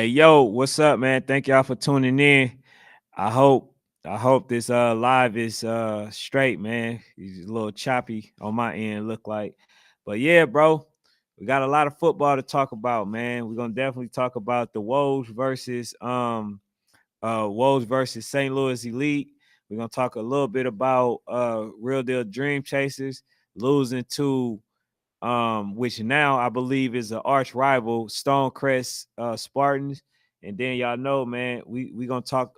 Hey yo, what's up, man? Thank y'all for tuning in. I hope I hope this live is straight, man. It's a little choppy on my end, look like. But yeah, bro, we got a lot of football to talk about, man. We're gonna definitely talk about the Woes versus St. Louis Elite. We're gonna talk a little bit about Real Deal Dream Chasers losing to which now I believe is an arch rival, Stonecrest Spartans. And then y'all know, man, we gonna talk.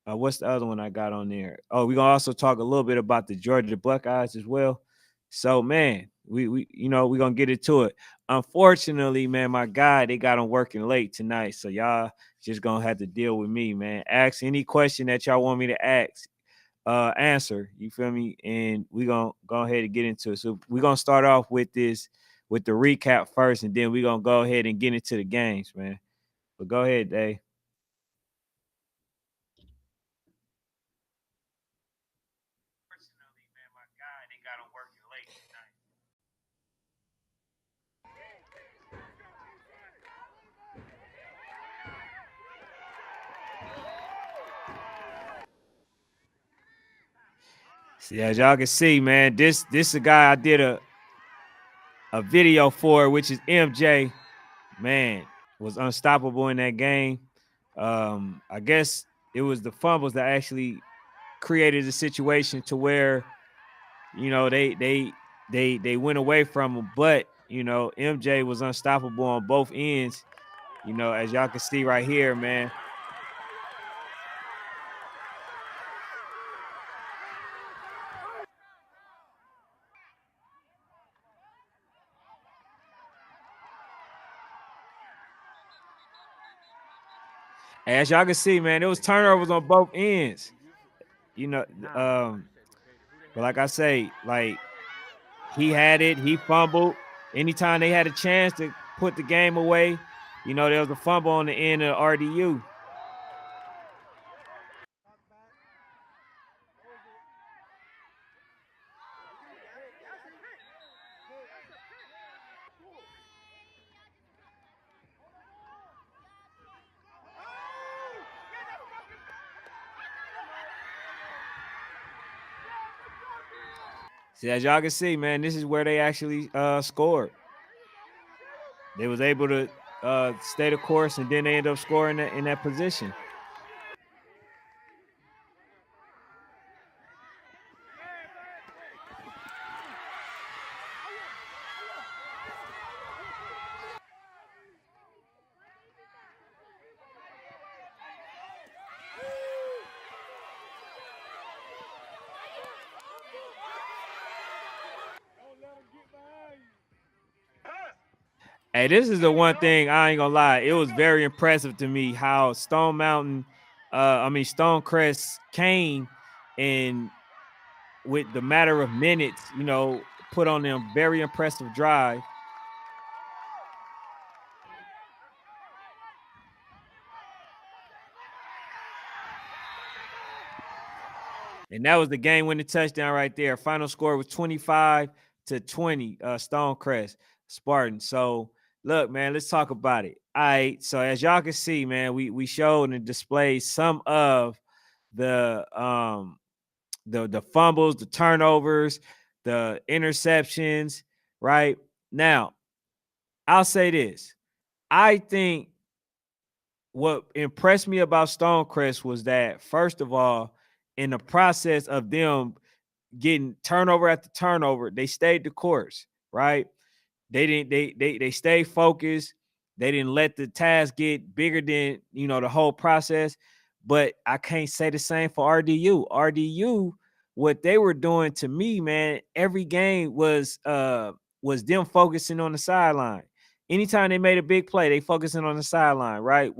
What's the other one I got on there? Oh, we gonna also talk a little bit about the Georgia Buckeyes as well. So, man, we gonna get into it. Unfortunately, man, my guy they got him working late tonight, so y'all just gonna have to deal with me, man. Ask any question that y'all want me to ask answer. You feel me? And we gonna go ahead and get into it. So we're gonna start off with the recap first, and then we're gonna go ahead and get into the games, man. But go ahead, Dave. See, as y'all can see, man, this is a guy I did a video for, which is MJ. Man, was unstoppable in that game. I guess it was the fumbles that actually created a situation to where they went away from him, but MJ was unstoppable on both ends. As y'all can see right here, man. As y'all can see, man, it was turnovers on both ends. You know, um, but like I say, like he had it, he fumbled. Anytime they had a chance to put the game away, there was a fumble on the end of RDU. See, as y'all can see, man, this is where they actually scored. They was able to stay the course, and then they end up scoring in that position. Hey, this is the one thing I ain't gonna lie. It was very impressive to me how Stonecrest came and with the matter of minutes, put on them very impressive drive. And that was the game-winning touchdown right there. Final score was 25-20, Stonecrest Spartan. So look, man, let's talk about it. All right. So as y'all can see, man, we showed and displayed some of the the fumbles, the turnovers, the interceptions, right? Now, I'll say this. I think what impressed me about Stonecrest was that, first of all, in the process of them getting turnover after turnover, they stayed the course, right? They didn't they stayed focused. They didn't let the task get bigger than the whole process. But I can't say the same for RDU. RDU, what they were doing to me, man, every game was them focusing on the sideline. Anytime they made a big play, they focusing on the sideline, right?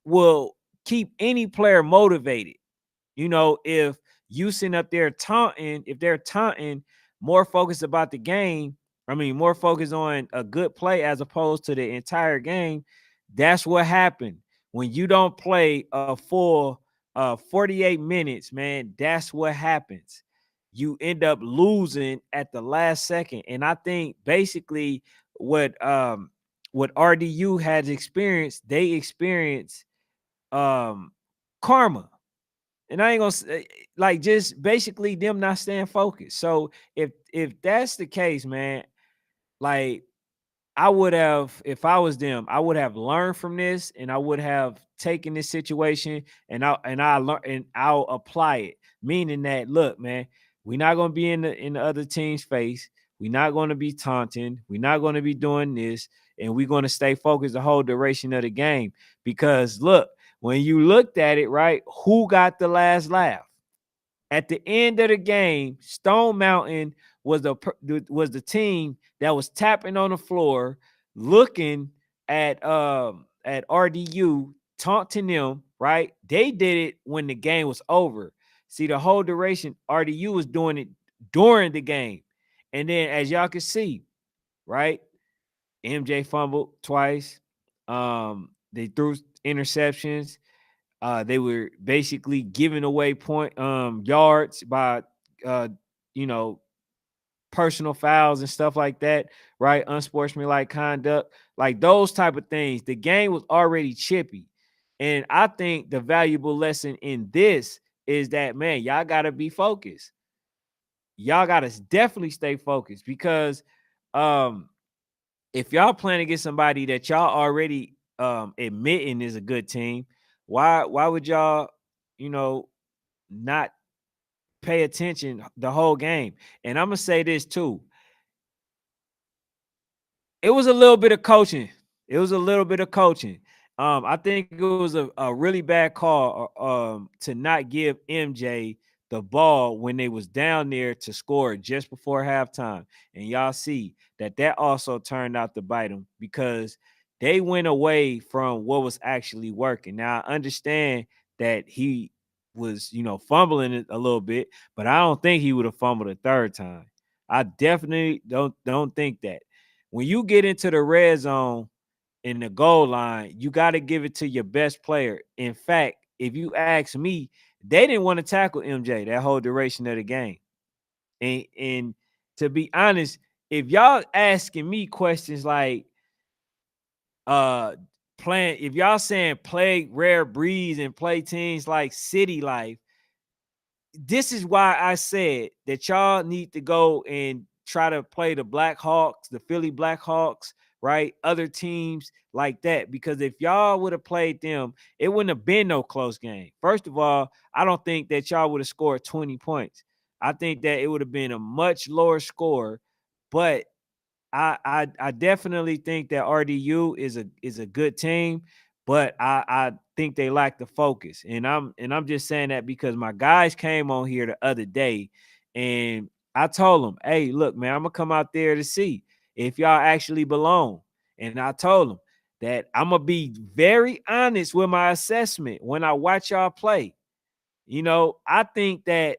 Will keep any player motivated. If you sitting up there taunting, if they're taunting, more focused about the game, more focused on a good play as opposed to the entire game. That's what happened when you don't play a full 48 minutes, man. That's what happens. You end up losing at the last second. And I think basically what what RDU has experienced, they experience karma. And I ain't gonna say, like, just basically them not staying focused. So if that's the case, man, like, I would have, if I was them, I would have learned from this, and I would have taken this situation, and I learn, and I'll apply it. Meaning that, look, man, we're not gonna be in the other team's face. We're not gonna be taunting. We're not gonna be doing this, and we're gonna stay focused the whole duration of the game. Because look, when you looked at it, right, who got the last laugh? At the end of the game, Stone Mountain was the team that was tapping on the floor, looking at RDU, taunting them. Right, they did it when the game was over. See, the whole duration, RDU was doing it during the game, and then as y'all can see, right, MJ fumbled twice. They threw interceptions. They were basically giving away point yards by uh, you know, personal fouls and stuff like that, right? Unsportsmanlike conduct, like those type of things. The game was already chippy. And I think the valuable lesson in this is that, man, y'all gotta be focused. Y'all gotta definitely stay focused, because um if y'all playing against somebody that y'all already admitting is a good team, why would y'all, you know, not pay attention the whole game? And I'm gonna say this too. It was a little bit of coaching. It was a little bit of coaching. I think it was a really bad call to not give MJ the ball when they was down there to score just before halftime. And y'all see that also turned out to bite them, because they went away from what was actually working. Now I understand that he was, fumbling it a little bit, but I don't think he would have fumbled a third time. I definitely don't think that. When you get into the red zone in the goal line, you got to give it to your best player. In fact, if you ask me, they didn't want to tackle MJ that whole duration of the game. And to be honest, if y'all asking me questions like playing, if y'all saying play Rare Breeze and play teams like City Life, this is why I said that y'all need to go and try to play the Blackhawks, the Philly Blackhawks, right? Other teams like that. Because if y'all would have played them, it wouldn't have been no close game. First of all, I don't think that y'all would have scored 20 points. I think that it would have been a much lower score, but I definitely think that RDU is a good team, but I think they lack the focus. And I'm just saying that because my guys came on here the other day, and I told them, hey, look, man, I'm gonna come out there to see if y'all actually belong. And I told them that I'm gonna be very honest with my assessment when I watch y'all play. I think that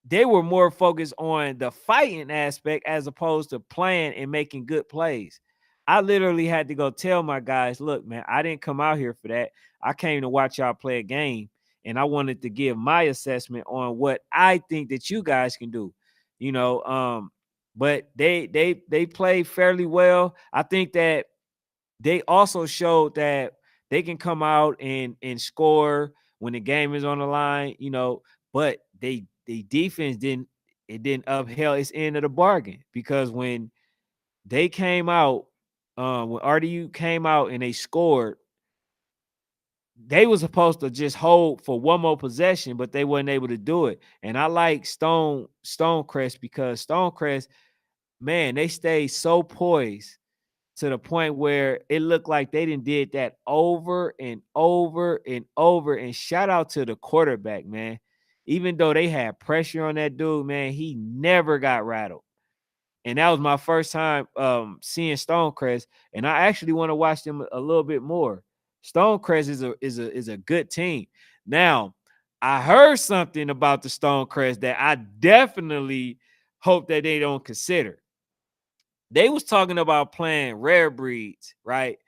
they were more focused on the fighting aspect as opposed to playing and making good plays. I literally had to go tell my guys, look, man, I didn't come out here for that. I came to watch y'all play a game, and I wanted to give my assessment on what I think that you guys can do. But they played fairly well. I think that they also showed that they can come out and score when the game is on the line, but they defense didn't upheld its end of the bargain, because when they came out, when RDU came out and they scored, they were supposed to just hold for one more possession, but they weren't able to do it. And I like Stonecrest, because Stonecrest, man, they stayed so poised to the point where it looked like they did that over and over and over. And shout out to the quarterback, man. Even though they had pressure on that dude, man, he never got rattled. And that was my first time seeing Stonecrest, and I actually want to watch them a little bit more. Stonecrest is a good team. Now, I heard something about the Stonecrest that I definitely hope that they don't consider. They was talking about playing Rare Breeds, right,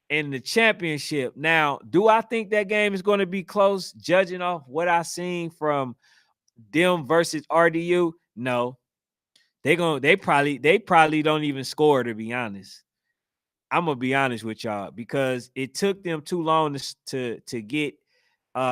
in the championship. Now, do I think that game is going to be close, judging off what I seen from them versus RDU? No. They probably don't even score, to be honest. I'm gonna be honest with y'all because it took them too long to get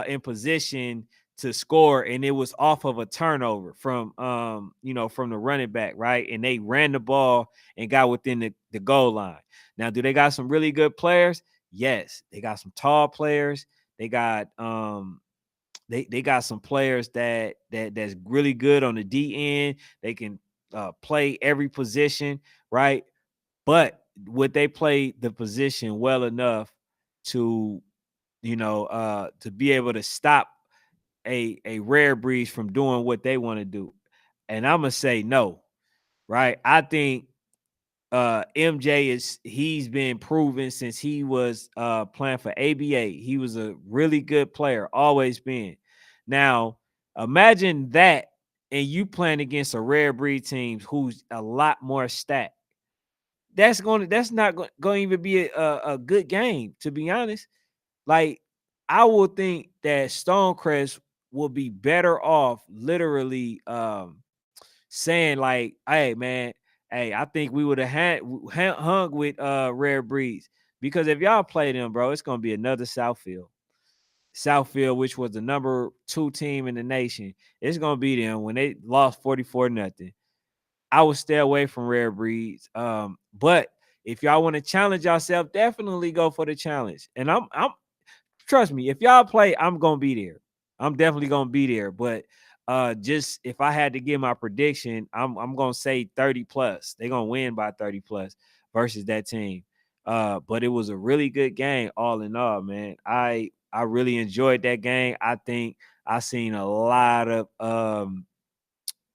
in position to score, and it was off of a turnover from from the running back, right? And they ran the ball and got within the goal line. Now, do they got some really good players? Yes, they got some tall players. They got they got some players that's really good on the D end. They can play every position, right? But would they play the position well enough to to be able to stop a rare breed from doing what they want to do? And I'm gonna say no, right? I think MJ he's been proven since he was playing for ABA. He was a really good player, always been. Now, imagine that and you playing against a rare breed team who's a lot more stacked. That's not going to even be a good game, to be honest. Like, I would think that Stonecrest will be better off literally saying like, hey man, hey, I think we would have hung with rare breeds, because if y'all play them, bro, it's gonna be another Southfield, which was the number 2 team in the nation. It's gonna be them when they lost 44-0. I would stay away from rare breeds. But if y'all want to challenge yourself, definitely go for the challenge. And I'm trust me, if y'all play, I'm gonna be there. I'm definitely gonna be there. But just if I had to give my prediction, I'm gonna say 30 plus. They're gonna win by 30 plus versus that team. But it was a really good game, all in all, man. I really enjoyed that game. I think I seen a lot of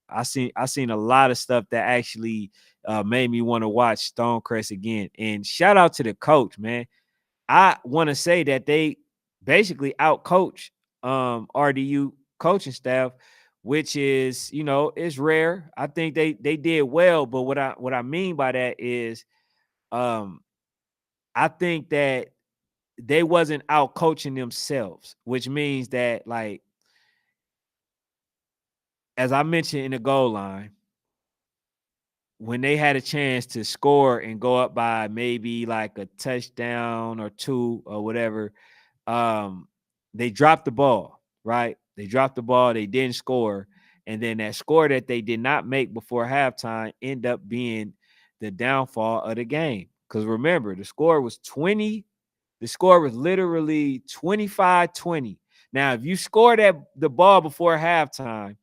I seen a lot of stuff that actually made me want to watch Stonecrest again. And shout out to the coach, man. I want to say that they basically outcoach RDU coaching staff, which is, it's rare. I think they did well, but what I mean by that is um I think that they wasn't out coaching themselves, which means that, like, as I mentioned in the goal line, when they had a chance to score and go up by maybe like a touchdown or two or whatever, um, they dropped the ball, right? They dropped the ball, they didn't score. And then that score that they did not make before halftime end up being the downfall of the game. Because remember, the score was literally 25-20. Now, if you score the ball before halftime,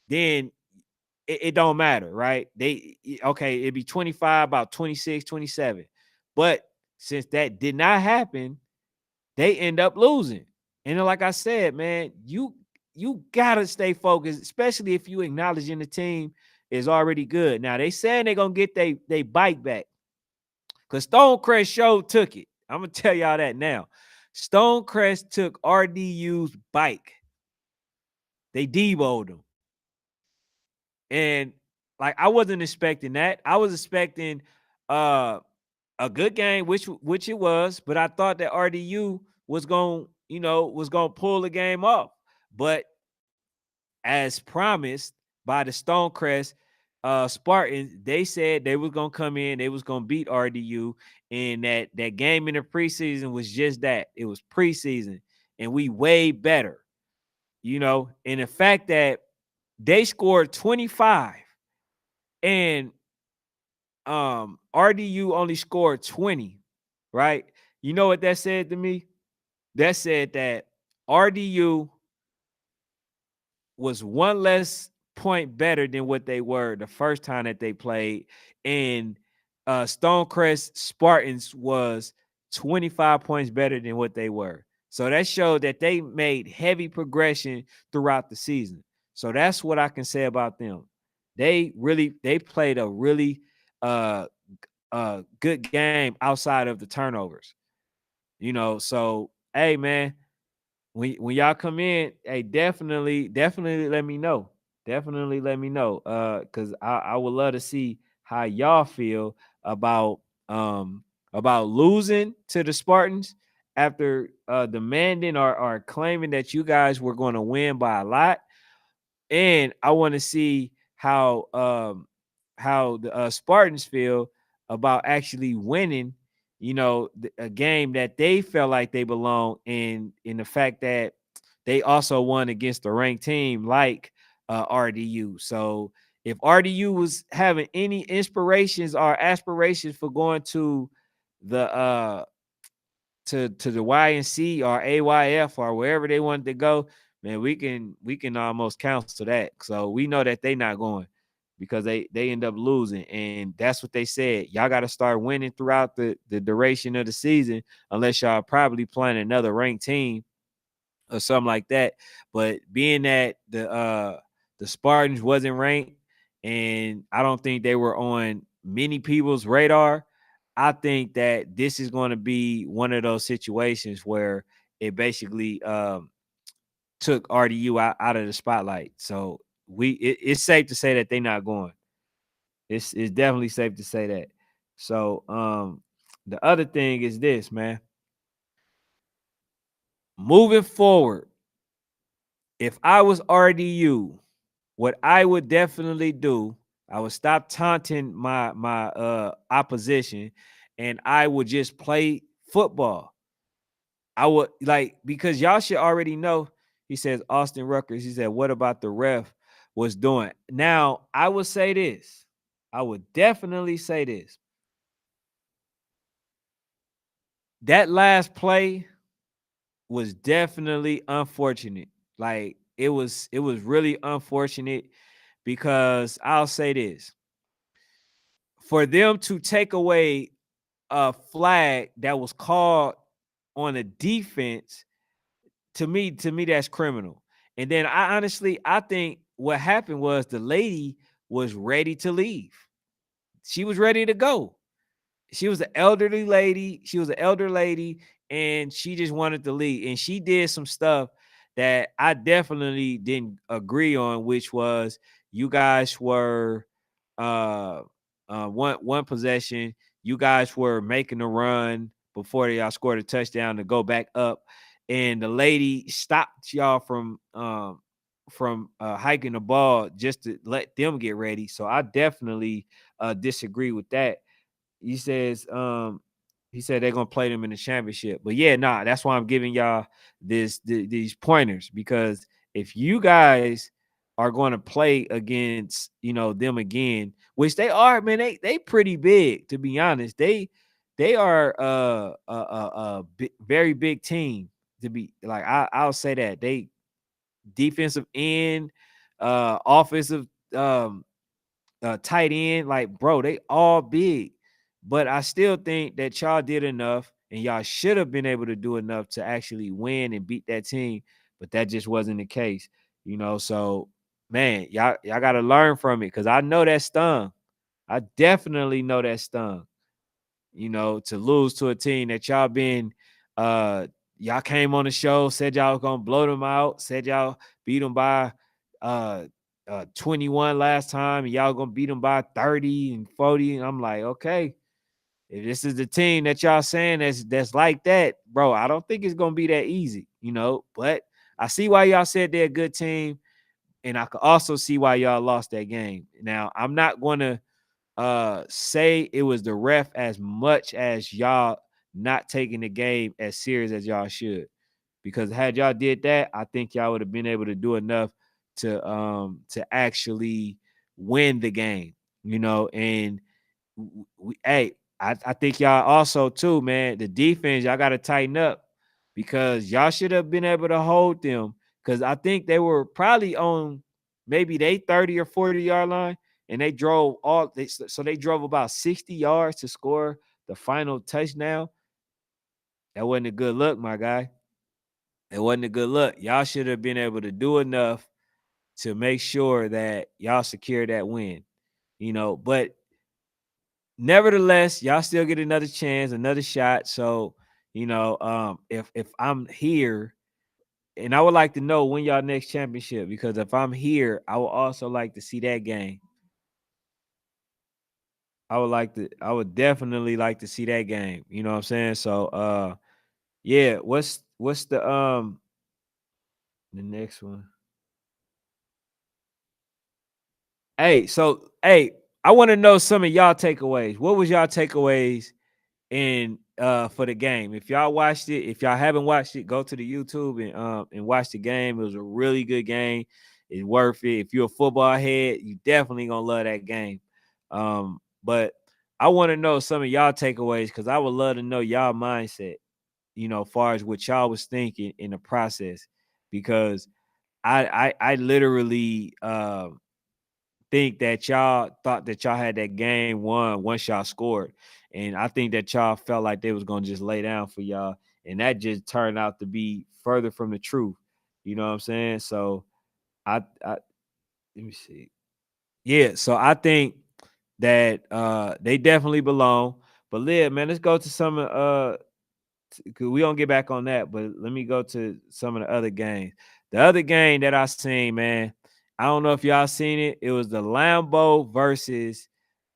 then it don't matter, right? It'd be 25, about 26, 27. But since that did not happen, they end up losing. And then, like I said, man, you gotta stay focused, especially if you acknowledging the team is already good. Now they saying they're gonna get they bike back, because Stonecrest show took it. I'm gonna tell y'all that now. Stonecrest took RDU's bike. They deboed them. And like, I wasn't expecting that. I was expecting a good game, which it was, but I thought that RDU was gonna pull the game off. But as promised by the Stonecrest Spartans, they said they was gonna come in, they was gonna beat RDU, and that game in the preseason was just that. It was preseason, and we way better, and the fact that they scored 25 and RDU only scored 20, right? You know what that said to me? That said that RDU was one less point better than what they were the first time that they played, and Stonecrest Spartans was 25 points better than what they were. So that showed that they made heavy progression throughout the season. So that's what I can say about them. They played a really good game outside of the turnovers. So hey man, when y'all come in, hey, definitely let me know. Definitely let me know. Because I would love to see how y'all feel about losing to the Spartans after demanding or claiming that you guys were going to win by a lot. And I want to see how the Spartans feel about actually winning, a game that they felt like they belong in the fact that they also won against a ranked team like RDU. So if RDU was having any inspirations or aspirations for going to the to the YNC or AYF or wherever they wanted to go, man, we can almost cancel that. So we know that they not going because they end up losing, and that's what they said. Y'all got to start winning throughout the duration of the season, unless y'all probably playing another ranked team or something like that. But being that the Spartans wasn't ranked, and I don't think they were on many people's radar, I think that this is going to be one of those situations where it basically took RDU out of the spotlight. So it's safe to say that they're not going. It's definitely safe to say that. So the other thing is this, man. Moving forward, if I was RDU, what I would definitely do, I would stop taunting my opposition, and I would just play football. I would like, because y'all should already know. He says Austin Rutgers. He said, "What about the ref was doing?" Now, I would say this. I would definitely say this. That last play was definitely unfortunate. Like it was really unfortunate because I'll say this. For them to take away a flag that was called on a defense, to me that's criminal. And then I think what happened was the lady was ready to leave. She was ready to go. She was an elderly lady. She was an elder lady, and she just wanted to leave. And she did some stuff that I definitely didn't agree on, which was you guys were uh one possession. You guys were making a run before y'all scored a touchdown to go back up, and the lady stopped y'all from hiking the ball just to let them get ready. So I definitely disagree with that. He said they're gonna play them in the championship. But yeah, nah, that's why I'm giving y'all these pointers, because if you guys are going to play against them again, which they are, man, they pretty big, to be honest. They are very big team, to be like, I'll say that. They defensive end, offensive tight end, like, bro, they all big. But I still think that y'all did enough, and y'all should have been able to do enough to actually win and beat that team. But that just wasn't the case. So man, y'all got to learn from it, because I know that stung. I definitely know that stung. To lose to a team that uh y'all came on the show, said y'all was gonna blow them out, said y'all beat them by uh 21 last time, and y'all gonna beat them by 30 and 40. And I'm like, okay, if this is the team that y'all saying that's like that, bro, I don't think it's gonna be that easy. But I see why y'all said they're a good team, and I could also see why y'all lost that game. Now, I'm not gonna say it was the ref as much as y'all not taking the game as serious as y'all should. Because had y'all did that, I think y'all would have been able to do enough to actually win the game. And hey, I think y'all also too, man, the defense, y'all got to tighten up, because y'all should have been able to hold them, because I think they were probably on maybe they 30 or 40-yard line, and they drove about 60 yards to score the final touchdown. That wasn't a good look, my guy. It wasn't a good look. Y'all should have been able to do enough to make sure that y'all secure that win. But nevertheless, y'all still get another chance, another shot. So, if I'm here, and I would like to know when y'all next championship, because if I'm here, I would also like to see that game. I would definitely like to see that game. You know what I'm saying? So yeah, what's the next one? Hey, I want to know some of y'all takeaways. What was y'all takeaways in for the game. If y'all watched it, if y'all haven't watched it, go to the YouTube and watch the game. It was a really good game. It's worth it. If you're a football head, you definitely gonna love that game. But I want to know some of y'all takeaways because I would love to know y'all mindset, as far as what y'all was thinking in the process. Because I literally think that y'all thought that y'all had that game won once y'all scored. And I think that y'all felt like they was gonna just lay down for y'all. And that just turned out to be further from the truth. You know what I'm saying? So I let me see. Yeah, so I think that they definitely belong. But Liv, man, let's go to some of cause we don't get back on that, but let me go to some of the other games. The other game that I seen, man, I don't know if y'all seen it. It was the Lambeau versus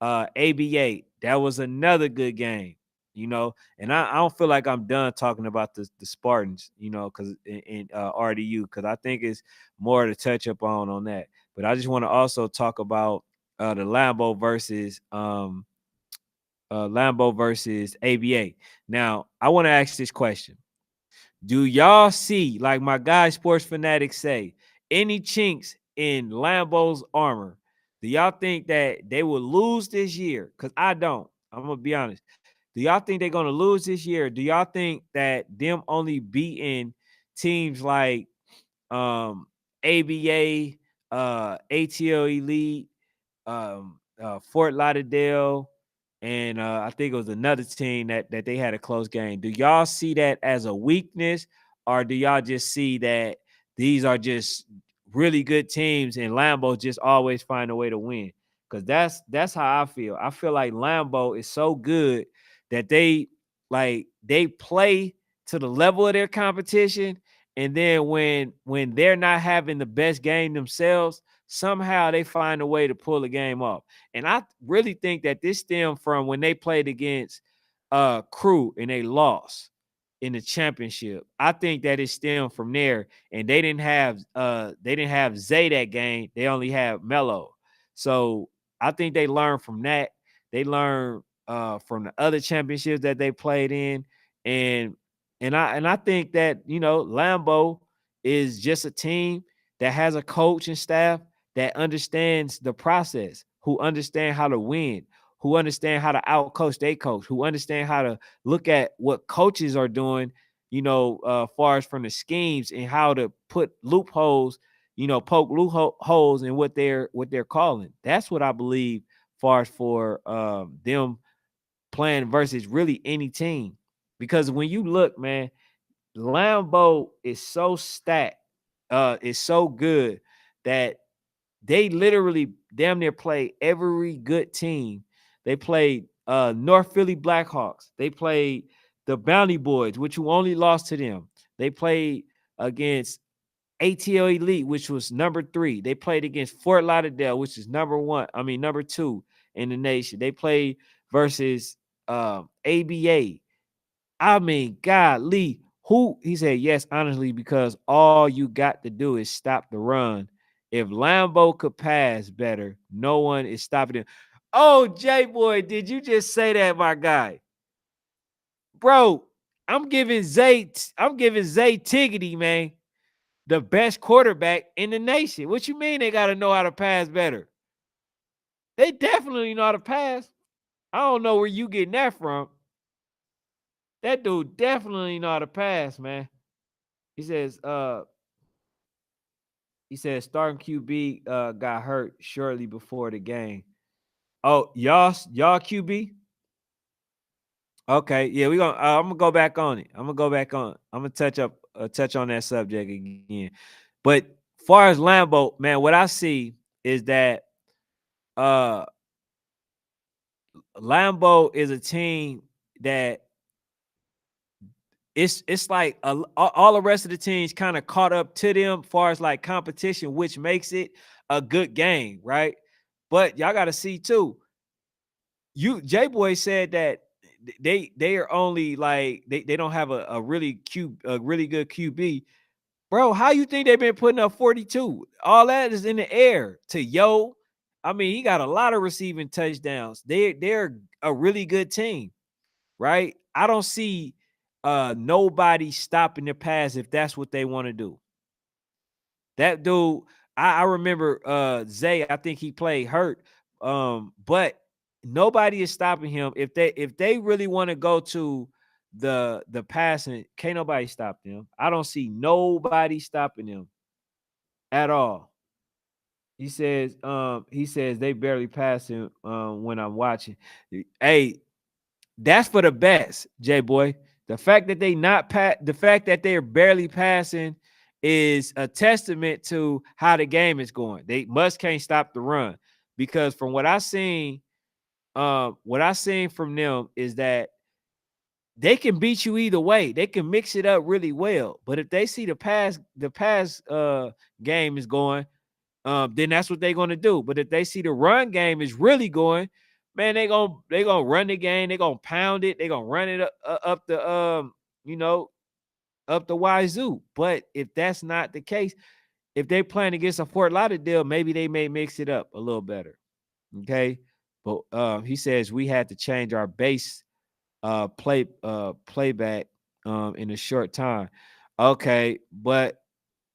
ABA. That was another good game, And I don't feel like I'm done talking about the Spartans, because in RDU, because I think it's more to touch up on that. But I just want to also talk about the Lambeau versus ABA. Now, I want to ask this question. Do y'all see, like my guy Sports Fanatics say, any chinks in Lambeau's armor? Do y'all think that they will lose this year? Because I don't. I'm going to be honest. Do y'all think they're going to lose this year? Do y'all think that them only beating teams like ABA, ATL Elite, Fort Lauderdale, and I think it was another team that they had a close game. Do y'all see that as a weakness, or do y'all just see that these are just really good teams and Lambeau just always find a way to win? Because that's how I feel. I feel like Lambeau is so good that they play to the level of their competition, and then when they're not having the best game themselves, somehow they find a way to pull the game off. And I really think that this stemmed from when they played against Crew and they lost in the championship. I think that it stemmed from there. And they didn't have Zay that game. They only have Mello. So I think they learned from that. They learned from the other championships that they played in. And I think that, Lambeau is just a team that has a coach and staff that understands the process, who understand how to win, who understand how to outcoach their coach, who understand how to look at what coaches are doing, far as from the schemes and how to put loopholes, poke loopholes in what they're calling. That's what I believe, far as for them playing versus really any team. Because when you look, man, Lambeau is so stacked, is so good that they literally damn near play every good team. They played North Philly Blackhawks. They played the Bounty Boys, which you only lost to them. They played against ATL Elite, which was number 3. They played against Fort Lauderdale, which is number 2 in the nation. They played versus ABA. I mean, golly, he said, yes, honestly, because all you got to do is stop the run. If Lambeau could pass better, no one is stopping him. Oh, J-Boy, did you just say that, my guy? Bro, I'm giving Zay Tiggity, man, the best quarterback in the nation. What you mean they got to know how to pass better? They definitely know how to pass. I don't know where you getting that from. That dude definitely know how to pass, man. He says, starting QB got hurt shortly before the game. Oh, y'all QB? Okay, yeah, I'm gonna go back on it. I'm gonna touch on that subject again. But far as Lambeau, man, what I see is that uh Lambeau is a team that it's like all the rest of the teams kind of caught up to them far as like competition, which makes it a good game, right? But y'all got to see too. J-Boy said that they are only like they don't have a really good QB. Bro, how you think they've been putting up 42? All that is in the air to Yo. I mean, he got a lot of receiving touchdowns. They're a really good team. right? I don't see nobody stopping their pass if that's what they want to do. That dude, I remember Zay, I think he played hurt. But nobody is stopping him. If they really want to go to the passing, can't nobody stop them. I don't see nobody stopping them at all. He says they barely passing when I'm watching. Hey, that's for the best, J boy. The fact that the fact that they're barely passing is a testament to how the game is going. They can't stop the run, because from what I seen from them is that they can beat you either way. They can mix it up really well. But if they see the pass game is going, then that's what they're gonna do. But if they see the run game is really going, man, they gonna run the game. They gonna pound it. They gonna run it up the you know up the wazoo. But if that's not the case, if they playing against a Fort Lauderdale, maybe they may mix it up a little better. Okay, but he says we had to change our base playback in a short time. Okay, but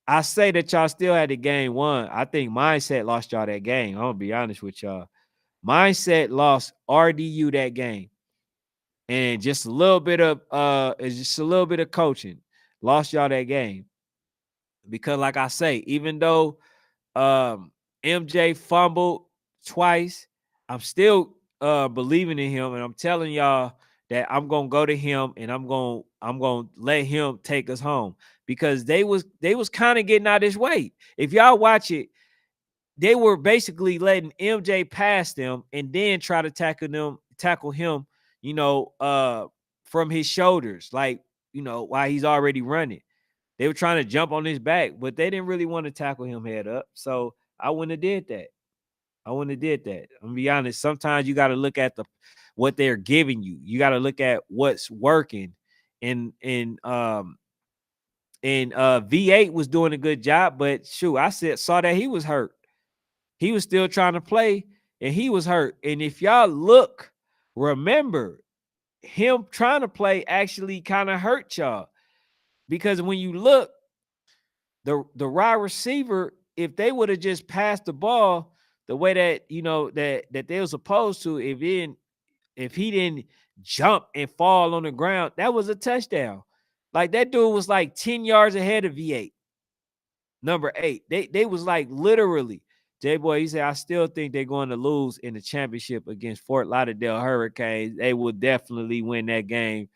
I say that y'all still had the game won. I think Mindset lost y'all that game. I'm gonna be honest with y'all. Mindset lost RDU that game. And just a little bit of coaching lost y'all that game. Because like I say, even though MJ fumbled twice, I'm still believing in him, and I'm telling y'all that I'm gonna go to him and I'm gonna let him take us home, because they was kind of getting out his way. If y'all watch it, they were basically letting MJ pass them and then try to tackle him, from his shoulders, like, while he's already running. They were trying to jump on his back, but they didn't really want to tackle him head up. So I wouldn't have did that. I'm gonna be honest. Sometimes you got to look at what they're giving you. You got to look at what's working. And V8 was doing a good job, but shoot, saw that he was hurt. He was still trying to play, and he was hurt. And if y'all remember, him trying to play actually kind of hurt y'all, because when you look, the wide receiver, if they would have just passed the ball the way that that they were supposed to, if he didn't jump and fall on the ground, that was a touchdown. Like, that dude was like 10 yards ahead of V8, number 8. They was like literally. J-Boy, he said, I still think they're going to lose in the championship against Fort Lauderdale Hurricanes. They will definitely win that game.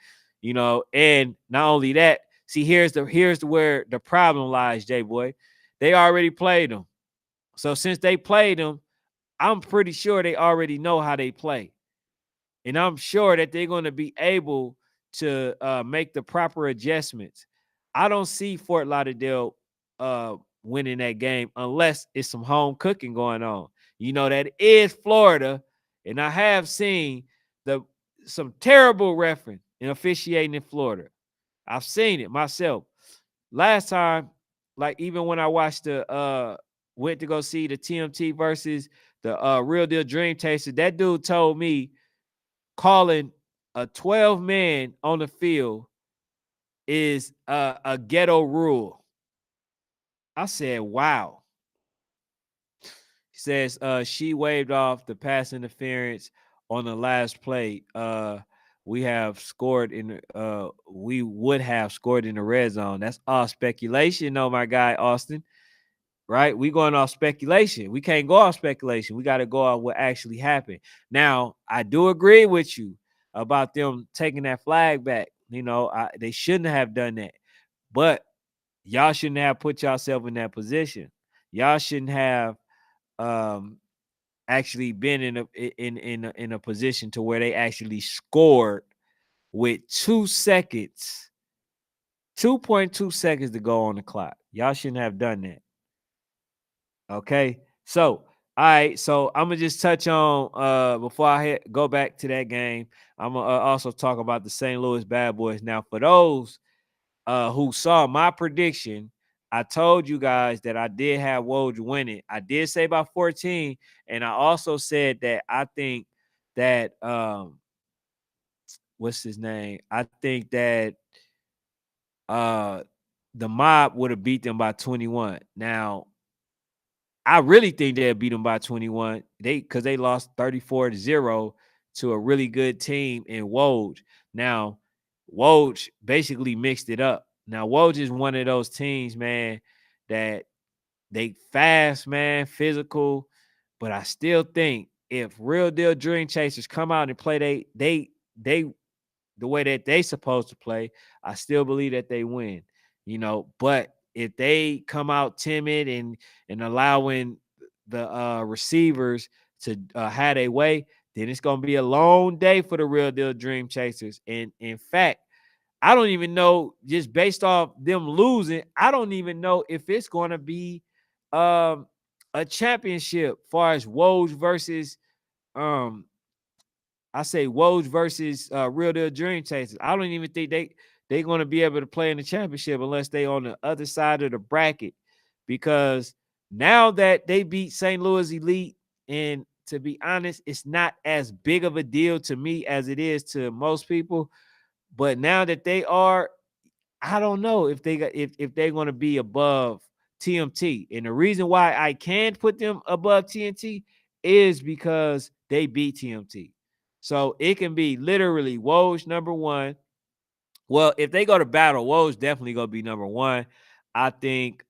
And not only that, see, here's where the problem lies, J-Boy. They already played them. So since they played them, I'm pretty sure they already know how they play. And I'm sure that they're going to be able to make the proper adjustments. I don't see Fort Lauderdale winning that game unless it's some home cooking going on. That is Florida, and I have seen some terrible refereeing and officiating in Florida. I've seen it myself. Last time, like, even when I watched went to go see the TMT versus the Real Deal Dream Taster, that dude told me calling a 12-man on the field is a ghetto rule. I said, wow. He says she waved off the pass interference on the last play. We would have scored in the red zone. That's all speculation, though, my guy Austin. Right? We going off speculation. We can't go off speculation. We got to go off what actually happened. Now, I do agree with you about them taking that flag back. They shouldn't have done that. But y'all shouldn't have put yourself in that position. Y'all shouldn't have actually been in a position to where they actually scored with 2 seconds, 2.2 seconds to go on the clock. Y'all shouldn't have done that. Okay, so all right, so I'm gonna just touch on before I go back to that game. I'm gonna also talk about the St. Louis Badboyz. Now, for those who saw my prediction, I told you guys that I did have WOJ winning. I did say by 14, and I also said that I think that what's his name? I think that uh the mob would have beat them by 21. Now, I really think they'll beat them by 21. Because they lost 34-0 to a really good team in Woj. Now, Woj basically mixed it up. Now, Woj is one of those teams, man, that they fast, man, physical. But I still think if real deal dream chasers come out and play they the way that they supposed to play, I still believe that they win. But if they come out timid and allowing the receivers to have their way, then it's gonna be a long day for the real deal dream chasers. And in fact, I don't even know, just based off them losing, I don't even know if it's gonna be um a championship far as Woj versus um I say Woj versus Real Deal Dream Chasers. I don't even think they going to be able to play in the championship unless they on the other side of the bracket. Because now that they beat St. Louis Elite, and to be honest, it's not as big of a deal to me as it is to most people. But now that they are, I don't know if if they're going to be above TMT. And the reason why I can put them above TNT is because they beat TMT. So it can be literally Woj number one. Well, if they go to battle, Woj definitely gonna be number one. I think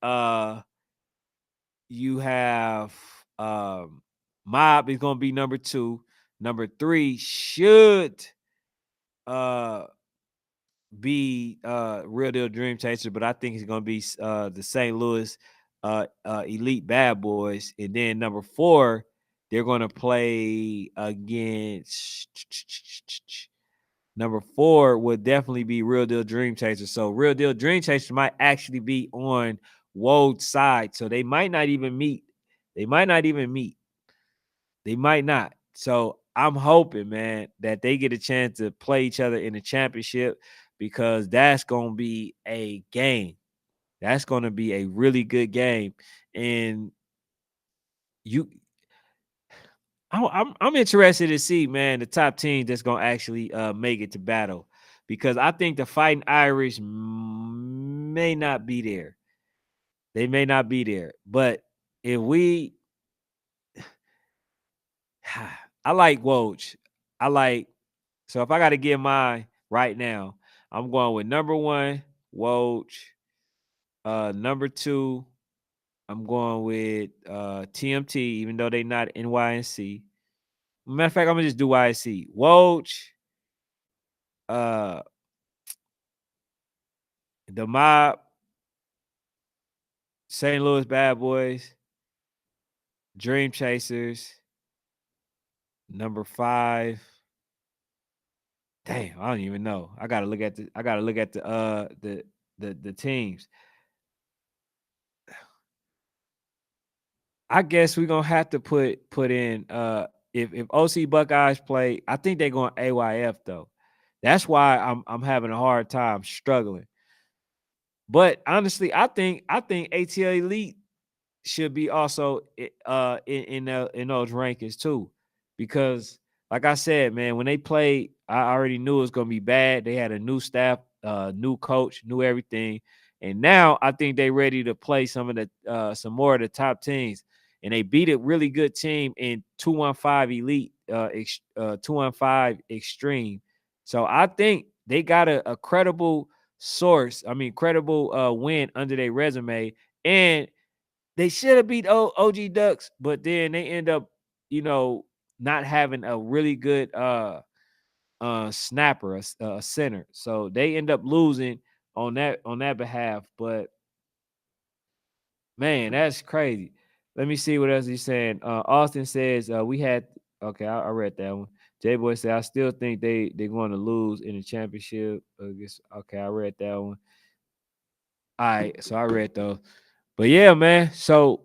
you have Mob is gonna be number two. Number three should uh be Real Deal Dream Chaser, but I think it's gonna be the St. Louis Elite Bad Boys. And then number four, they're gonna play against number four would definitely be Real Deal Dream Chaser. So Real Deal Dream Chaser might actually be on Wode's side. So they might not even meet. They might not even meet. They might not. So I'm hoping, man, that they get a chance to play each other in the championship, because that's going to be a game. That's going to be a really good game. And you I'm interested to see, man, the top team that's going to actually make it to battle, because I think the Fighting Irish may not be there. They may not be there. But if we I like Woj. I like So if I got to give mine right now, I'm going with number one, Woj. Number two, I'm going with TMT, even though they not NYNC. Matter of fact, I'm gonna just do YNC. Woj, uh, the Mob, St. Louis Bad Boys, Dream Chasers. Number five. Damn, I don't even know. I gotta look at the teams. I guess we're gonna have to put in if OC Buckeyes play, I think they're going AYF though. That's why I'm having a hard time struggling. But honestly, I think ATL Elite should be also in those rankings too, because like I said, man, when they played, I already knew it was gonna be bad. They had a new staff, new coach, new everything, and now I think they ready to play some more of the top teams, and they beat a really good team in 215 Elite, 215 Extreme. So I think they got a credible credible win under their resume, and they should have beat OG Ducks, but then they end up, not having a really good snapper, a center. So they end up losing on that behalf. But man, that's crazy. Let me see what else he's saying. Austin says we had okay, I read that one. J Boy said I still think they're going to lose in the championship. Okay, I read that one. All right, so I read those. But yeah, man. So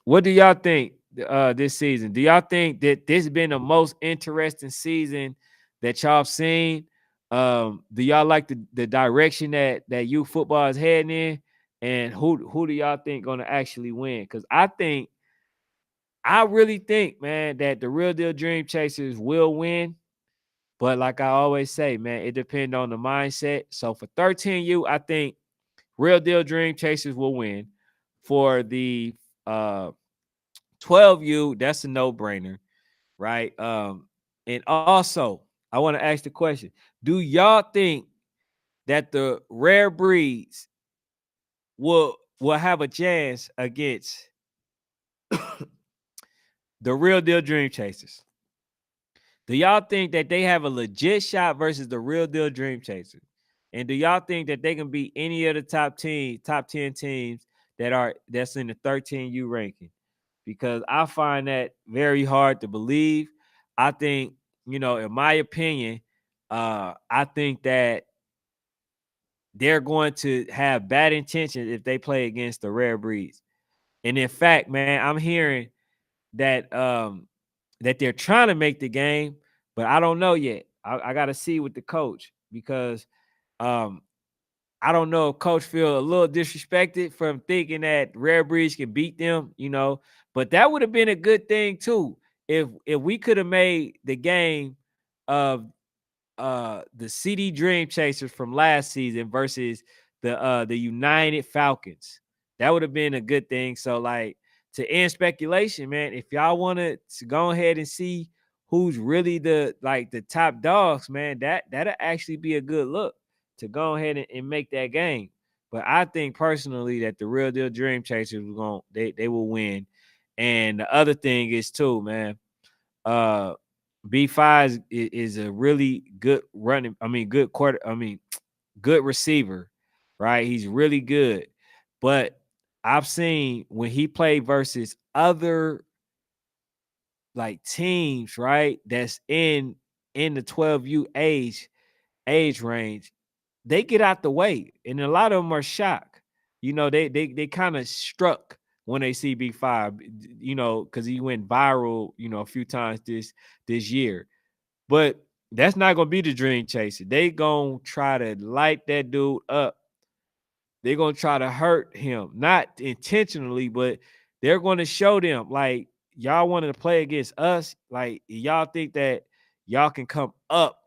what do y'all think this season? Do y'all think that this has been the most interesting season that y'all seen? Do y'all like the direction that youth football is heading in? And who do y'all think gonna actually win? Because I really think, man, that the Real Deal Dream Chasers will win. But like I always say, man, it depends on the mindset. So for 13U, I think Real Deal Dream Chasers will win. For the uh 12U, that's a no-brainer, right? And also, I want to ask the question: do y'all think that the rare breeds will have a chance against the Real Deal Dream Chasers? Do y'all think that they have a legit shot versus the Real Deal Dream Chasers? And do y'all think that they can beat any of the top 10 teams that's in the 13U ranking? Because I find that very hard to believe. I think, in my opinion, I think that they're going to have bad intentions if they play against the rare breeds. And in fact, man, I'm hearing that they're trying to make the game, but I don't know yet. I got to see with the coach because um, I don't know if coach feel a little disrespected from thinking that Rare Breeds can beat them, But that would have been a good thing too if we could have made the game of the CD Dream Chasers from last season versus the United Falcons. That would have been a good thing. So like to end speculation, man, if y'all want to go ahead and see who's really the top dogs, man, that'll actually be a good look to go ahead and make that game. But I think personally that the Real Deal Dream Chasers they will win. And the other thing is too, man. B5 is a really good running. I mean, good quarter. I mean, good receiver, right? He's really good. But I've seen when he played versus other like teams, right? That's in the 12U age range, they get out the way, and a lot of them are shocked. They kind of struck when they see B5, because he went viral, a few times this year. But that's not gonna be the dream chaser. They gonna try to light that dude up. They're gonna try to hurt him, not intentionally, but they're gonna show them like y'all wanted to play against us. Like y'all think that y'all can come up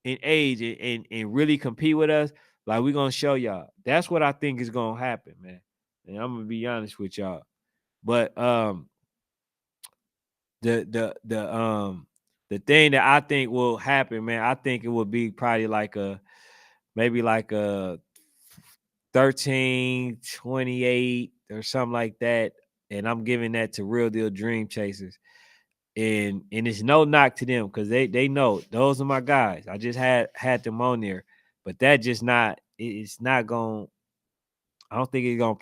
in age and really compete with us. Like we're gonna show y'all. That's what I think is gonna happen, man. And I'm gonna be honest with y'all. But the thing that I think will happen, man, I think it will be probably maybe like a 13-28 or something like that. And I'm giving that to Real Deal Dream Chasers. And it's no knock to them because they know those are my guys. I just had them on there. But that just not it's not going I don't think it's gonna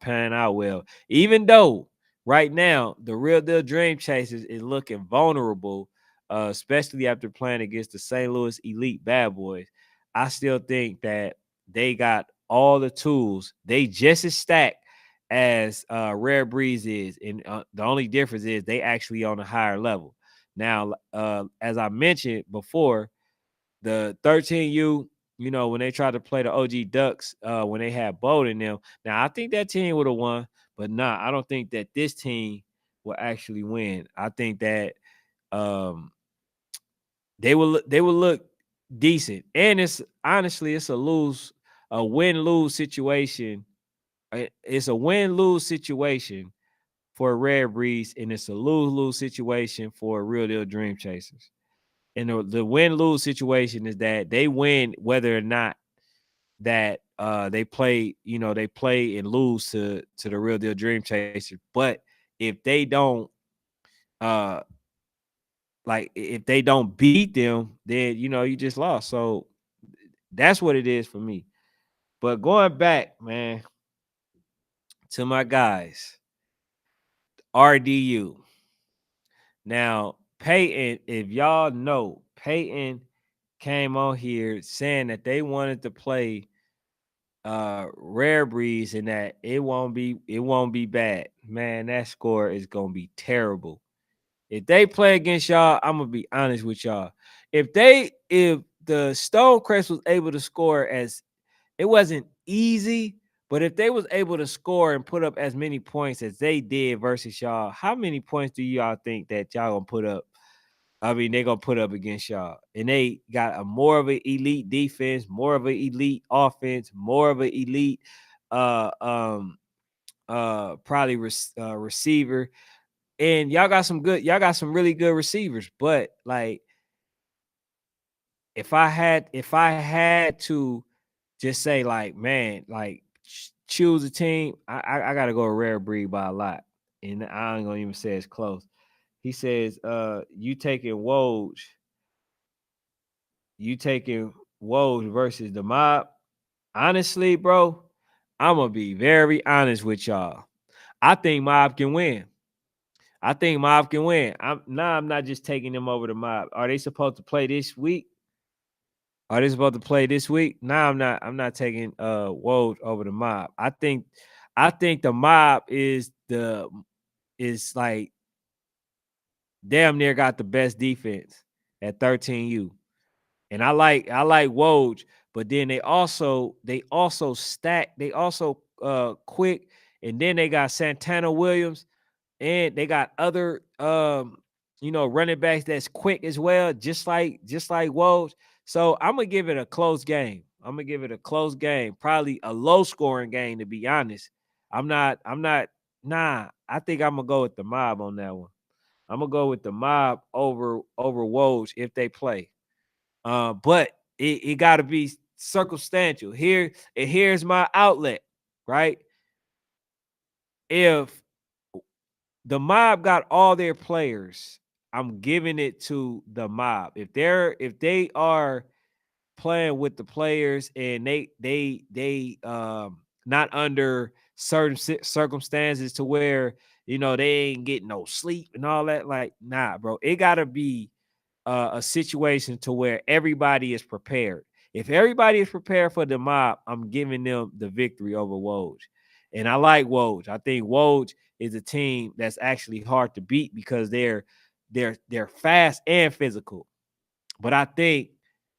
pan out well. Even though right now the Real Deal Dream Chasers is looking vulnerable, especially after playing against the St. Louis Elite Badboyz. I still think that they got all the tools. They just as stacked as Rare Breeze is, and the only difference is they actually on a higher level. Now, as I mentioned before, the 13U, when they tried to play the OG Ducks, when they had Bold in them. Now, I think that team would have won, but I don't think that this team will actually win. I think that um, they will look decent, and it's honestly it's a win-lose situation. It's a win-lose situation for Rare Breeze, and it's a lose-lose situation for Real Deal Dream Chasers. And the win-lose situation is that they win whether or not that they play and lose to the Real Deal Dream Chasers. But if they don't uh if they don't beat them, then you just lost. So that's what it is for me. But going back, man, to my guys, RDU. Now, Peyton, if y'all know, Peyton came on here saying that they wanted to play Rare Breeze and that it won't be bad. Man, that score is gonna be terrible. If they play against y'all, I'm gonna be honest with y'all. If the Stonecrest was able to score, as it wasn't easy, but if they was able to score and put up as many points as they did versus y'all, how many points do y'all think that y'all gonna put up I mean, they're gonna put up against y'all. And they got a more of an elite defense, more of an elite offense, more of an elite uh um probably receiver. And y'all got some really good receivers. But like if I had to just say like, man, like choose a team, I gotta go rare breed by a lot. And I ain't gonna even say it's close. He says, you taking Woj versus the mob. Honestly, bro, I'm gonna be very honest with y'all. I think Mob can win. I think Mob can win. I'm not just taking them over the Mob. Are they supposed to play this week? Are they supposed to play this week? No, I'm not. I'm not taking Woj over the Mob. I think the Mob is like damn near got the best defense at 13U. And I like Woj, but then they also stack, they also quick, and then they got Santana Williams, and they got other running backs that's quick as well, just like Woj. So I'm gonna give it a close game. I'm gonna give it a close game, probably a low scoring game to be honest. I'm not nah. I think I'm gonna go with the mob on that one. I'm gonna go with the mob over Woj if they play. But it got to be circumstantial. Here's my outlet, right? If the mob got all their players, I'm giving it to the mob. If they are playing with the players and they not under certain circumstances to where they ain't getting no sleep and all that, like nah, bro. It gotta be a situation to where everybody is prepared. If everybody is prepared for the mob, I'm giving them the victory over Woj. And I like Woj. I think Woj is a team that's actually hard to beat because they're fast and physical. But I think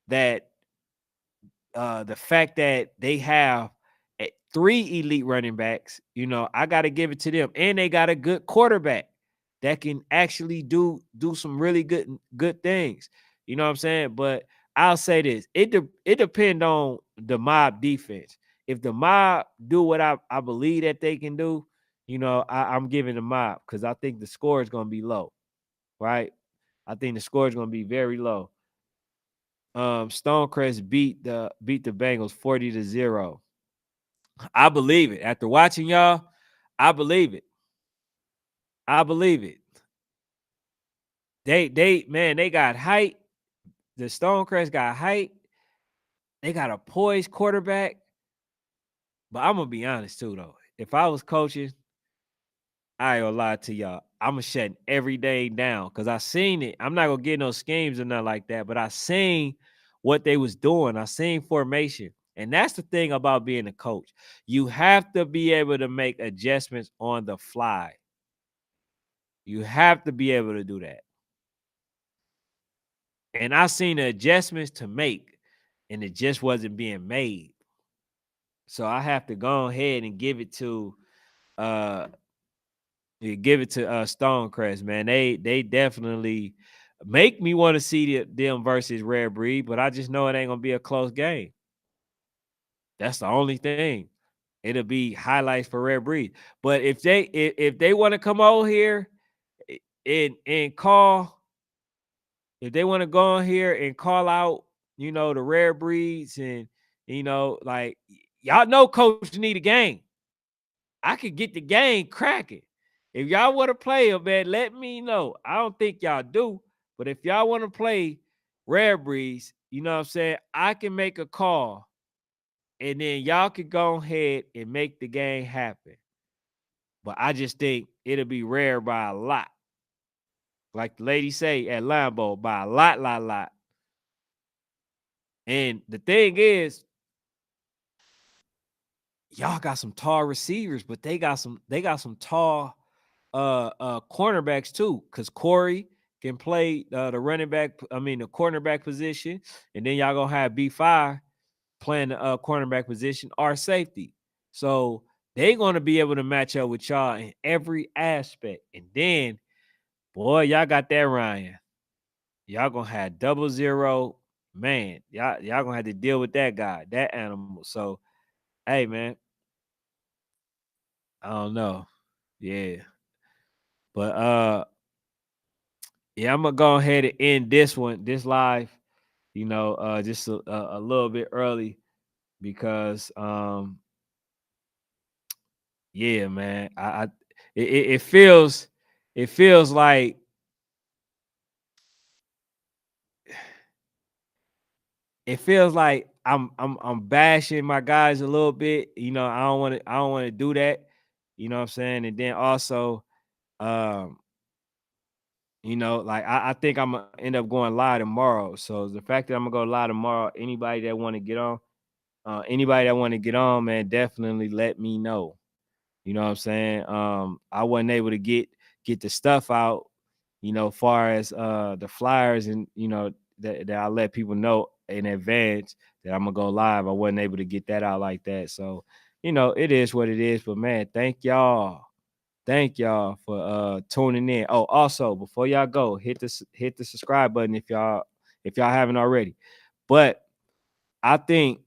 that the fact that they have three elite running backs, I got to give it to them, and they got a good quarterback that can actually do some really good things. You know what I'm saying? But I'll say this: it depends on the mob defense. If the mob do what I believe that they can do, I'm giving the mob because I think the score is going to be low, right? I think the score is going to be very low. Stonecrest beat the Bengals 40-0. I believe it. After watching y'all, I believe it. I believe it. They got height. The Stonecrest got height. They got a poised quarterback. But I'm gonna be honest too, though. If I was coaching, I ain't gonna lie to y'all. I'm gonna shut every day down because I seen it. I'm not gonna get no schemes or nothing like that, but I seen what they was doing. I seen formation. And that's the thing about being a coach. You have to be able to make adjustments on the fly. You have to be able to do that. And I seen the adjustments to make, and it just wasn't being made. So I have to go ahead and uh give it to Stonecrest, man. They definitely make me want to see them versus Rare Breed, but I just know it ain't gonna be a close game. That's the only thing. It'll be highlights for Rare Breed. But if they want to come over here and call, if they want to go on here and call out, the Rare Breeds and like y'all know coach need a game. I could get the game cracking. If y'all want to play a man, let me know. I don't think y'all do, but if y'all want to play Rare Breeds, you know what I'm saying? I can make a call, and then y'all could go ahead and make the game happen. But I just think it'll be rare by a lot. Like the lady say at Lambeau, by a lot. And the thing is, y'all got some tall receivers, but they got some tall cornerbacks too, because Corey can play the running back, the cornerback position, and then y'all gonna have B5 playing the cornerback position or safety. So they gonna be able to match up with y'all in every aspect. And then, boy, y'all got that Ryan. y'all gonna have 00. Man, y'all gonna have to deal with that guy, that animal. So, hey, man, I don't know. Yeah, but yeah, I'm gonna go ahead and end this one, this live. Just a little bit early because yeah, man, it feels like I'm bashing my guys a little bit. I don't want to do that. You know what I'm saying? And then also, um, like I think I'm gonna end up going live tomorrow. So the fact that I'm gonna go live tomorrow, anybody that want to get on, man, definitely let me know. You know what I'm saying? I wasn't able to get the stuff out, far as the flyers and that I let people know in advance that I'm gonna go live. I wasn't able to get that out like that. So, it is what it is. But man, thank y'all. Thank y'all for tuning in. Oh, also before y'all go, hit the subscribe button if y'all haven't already. But I think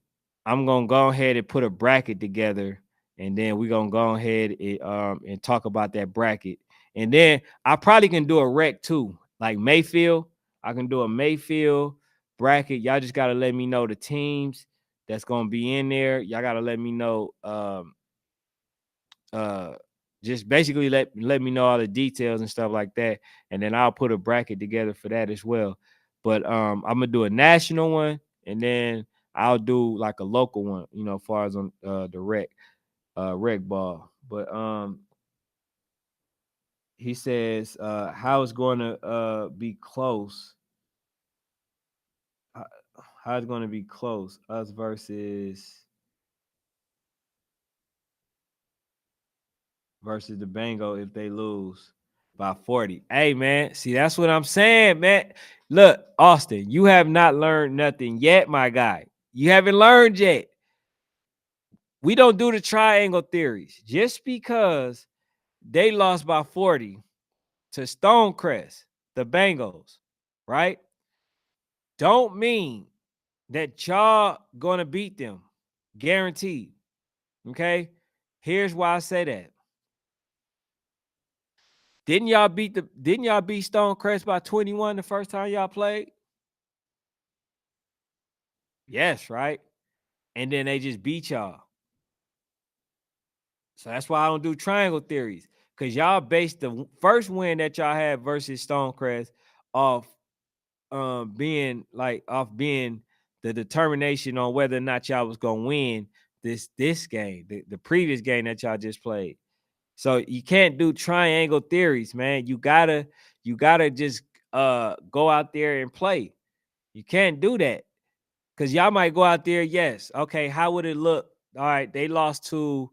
I'm gonna go ahead and put a bracket together, and then we're gonna go ahead and talk about that bracket. And then I probably can do a rec too, like Mayfield. I can do a Mayfield bracket. Y'all just gotta let me know the teams that's gonna be in there. Y'all gotta let me know uh just basically let me know all the details and stuff like that, and then I'll put a bracket together for that as well. But I'm gonna do a national one, and then I'll do like a local one, as far as on the rec ball. But he says how it's going to be close. How how it's going to be close, us versus the Bengal if they lose by 40. Hey, man, see, that's what I'm saying, man. Look, Austin, you have not learned nothing yet, my guy. You haven't learned yet. We don't do the triangle theories. Just because they lost by 40 to Stonecrest, the Bengals, right? Don't mean that y'all gonna beat them. Guaranteed. Okay. Here's why I say that. Didn't y'all beat Stonecrest by 21 the first time y'all played? Yes, right? And then they just beat y'all. So that's why I don't do triangle theories. Because y'all based the first win that y'all had versus Stonecrest off being the determination on whether or not y'all was gonna win this game, the previous game that y'all just played. So you can't do triangle theories, man. You gotta just go out there and play. You can't do that. Because y'all might go out there, yes. Okay, how would it look? All right, they lost to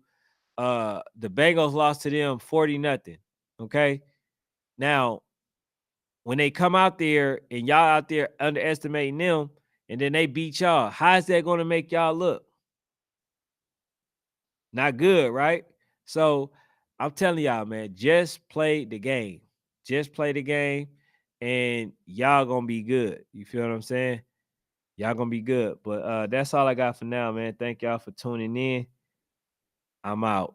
the Bengals lost to them 40 nothing. Okay. Now, when they come out there and y'all out there underestimating them and then they beat y'all, how is that going to make y'all look? Not good, right? So I'm telling y'all, man, just play the game. Just play the game and y'all gonna be good. You feel what I'm saying? Y'all gonna be good. But that's all I got for now, man. Thank y'all for tuning in. I'm out.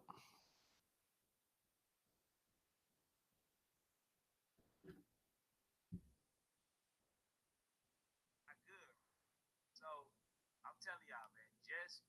So I'm telling y'all, man, just